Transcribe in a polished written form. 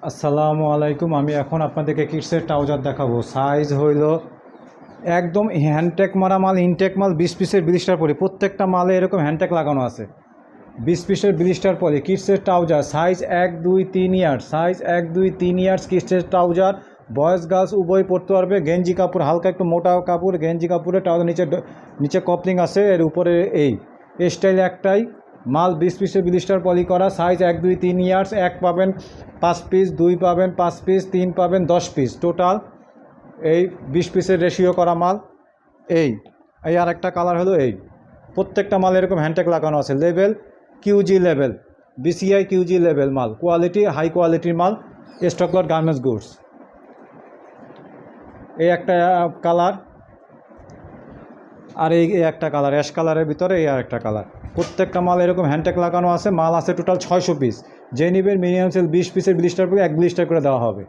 আসসালামু আলাইকুম। আমি এখন আপনাদেরকে কিডসের ট্রাউজার দেখাবো। সাইজ হইল একদম হ্যান্ডটেক মারা মাল, ইনটেক মাল, 20 পিসের ব্লিস্টার পলি। প্রত্যেকটা মালে এরকম হ্যান্ডটেক লাগানো আছে। 20 পিসের ব্লিস্টার পলি কিডসের trouser, size 1, 2, 3 years, size 1, 2, 3 years কিডসের ট্রাউজার। বয়েজ গার্লস উভয় পরতে পারবে। গেঞ্জি কাপড়, হালকা একটু মোটা কাপড়, গেঞ্জি কাপড়ে ট্রাউজার নিচে কপলিং আছে, এর উপরে এই স্টাইল একটাই মাল। 20 পিসের ব্লিস্টার পলি করা, সাইজ 1, 2, 3 ইয়ার্স। 1 পাবেন 5 পিস, 2 পাবেন 5 পিস, 3 পাবেন 10 পিস, টোটাল এই 20 পিসের রেশিও করা মাল। এই আর একটা কালার হলো এই। প্রত্যেকটা মাল এরকম হ্যান্ডটেক লাগানো আছে। লেভেল কিউজি লেভেল, বিসিআই কিউজি লেভেল মাল, কোয়ালিটি হাই কোয়ালিটির মাল, স্টক লট গার্মেন্টস গুডস। এই একটা কালার, আর এই একটা কালার অ্যাশ কালারের ভিতরে এই আর একটা কালার। প্রত্যেকটা মাল এরকম হ্যান্ডটেক লাগানো আছে। মাল আছে টোটাল 600 পিস। যে নিবেন মিনিমাম সেল 20 পিসের ব্লিস্টার করে 1 ব্লিস্টার করে দেওয়া হবে।